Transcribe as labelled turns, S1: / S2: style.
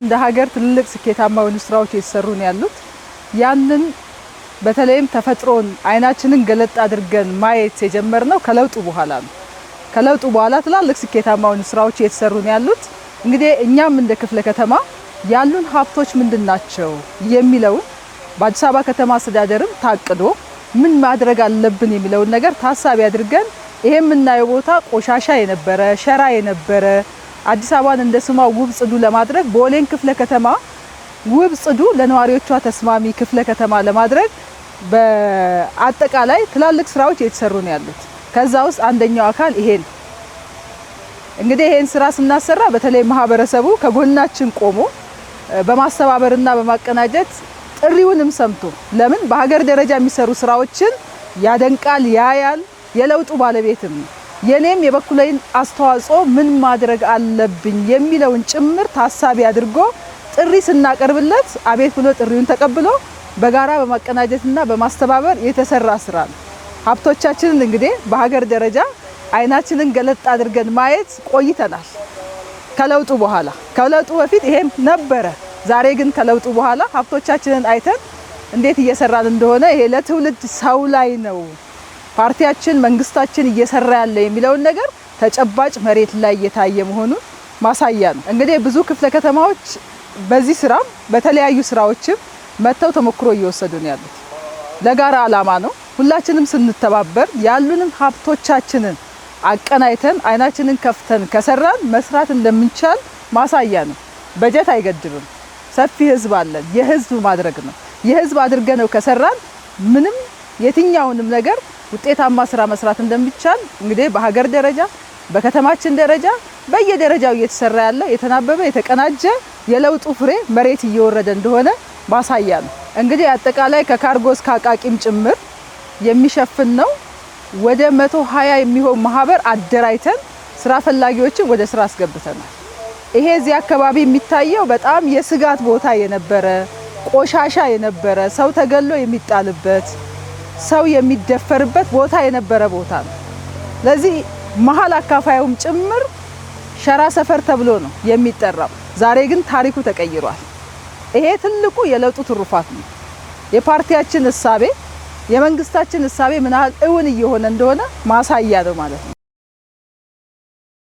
S1: እንደ ሀገር ትልልቅ ስኬታማ የሆኑ ስራዎች እየተሰሩ ነው ያሉት። ያንን በተለይም ተፈጥሮን አይናችንን ገለጥ አድርገን ማየት የጀመርነው ከለውጡ በኋላ ነው። ከለውጡ በኋላ ትልልቅ ስኬታማ የሆኑ ስራዎች እየተሰሩ ነው ያሉት። እንግዲህ እኛም እንደ ክፍለ ከተማ ያሉን ሀብቶች ምንድናቸው የሚለውን በአዲስ አበባ ከተማ አስተዳደርም ታቅዶ ምን ማድረግ አለብን የሚለውን ነገር ታሳቢ አድርገን ይሄ የምናየው ቦታ ቆሻሻ የነበረ ሸራ የነበረ አዲስ አበባን እንደ ስሟ ውብ ጽዱ ለማድረግ ቦሌን ክፍለ ከተማ ውብ ጽዱ ለነዋሪዎቿ ተስማሚ ክፍለ ከተማ ለማድረግ በአጠቃላይ ትላልቅ ስራዎች እየተሰሩ ነው ያሉት። ከዛ ውስጥ አንደኛው አካል ይሄን እንግዲህ ይሄን ስራ ስናሰራ በተለይ ማህበረሰቡ ከጎናችን ቆሞ በማስተባበርና በማቀናጀት ጥሪውንም ሰምቶ ለምን በሀገር ደረጃ የሚሰሩ ስራዎችን ያደንቃል፣ ያያል፣ የለውጡ ባለቤትም የኔም የበኩሌን አስተዋጽኦ ምን ማድረግ አለብኝ የሚለውን ጭምር ታሳቢ አድርጎ ጥሪ ስናቀርብለት አቤት ብሎ ጥሪውን ተቀብሎ በጋራ በማቀናጀትና በማስተባበር የተሰራ ስራ ነው። ሀብቶቻችንን እንግዲህ በሀገር ደረጃ አይናችንን ገለጥ አድርገን ማየት ቆይተናል። ከለውጡ በኋላ ከለውጡ በፊት ይሄም ነበረ። ዛሬ ግን ከለውጡ በኋላ ሀብቶቻችንን አይተን እንዴት እየሰራን እንደሆነ ይሄ ለትውልድ ሰው ላይ ነው ፓርቲያችን መንግስታችን እየሰራ ያለ የሚለውን ነገር ተጨባጭ መሬት ላይ እየታየ መሆኑን ማሳያ ነው። እንግዲህ ብዙ ክፍለ ከተማዎች በዚህ ስራ በተለያዩ ስራዎችም መተው ተሞክሮ እየወሰዱ ነው ያሉት። ለጋራ አላማ ነው። ሁላችንም ስንተባበር ያሉንም ሀብቶቻችንን አቀናይተን አይናችንን ከፍተን ከሰራን መስራት እንደምንቻል ማሳያ ነው። በጀት አይገድብም። ሰፊ ህዝብ አለን። የህዝብ ማድረግ ነው። የህዝብ አድርገነው ከሰራን ምንም የትኛውንም ነገር ውጤታማ ስራ መስራት እንደሚቻል እንግዲህ በሀገር ደረጃ በከተማችን ደረጃ በየደረጃው እየተሰራ ያለ የተናበበ የተቀናጀ የለውጡ ፍሬ መሬት እየወረደ እንደሆነ ማሳያ ነው። እንግዲህ አጠቃላይ ከካርጎ እስከ አቃቂም ጭምር የሚሸፍን ነው። ወደ 120 የሚሆን ማህበር አደራጅተን ስራ ፈላጊዎችን ወደ ስራ አስገብተናል። ይሄ እዚህ አካባቢ የሚታየው በጣም የስጋት ቦታ የነበረ ቆሻሻ የነበረ ሰው ተገሎ የሚጣልበት ሰው የሚደፈርበት ቦታ የነበረ ቦታ ነው። ለዚህ መሀል አካፋዩም ጭምር ሸራ ሰፈር ተብሎ ነው የሚጠራው። ዛሬ ግን ታሪኩ ተቀይሯል። ይሄ ትልቁ የለውጡ ትሩፋት ነው። የፓርቲያችን እሳቤ የመንግስታችን እሳቤ ምን ያህል እውን እየሆነ እንደሆነ ማሳያ ነው ማለት ነው።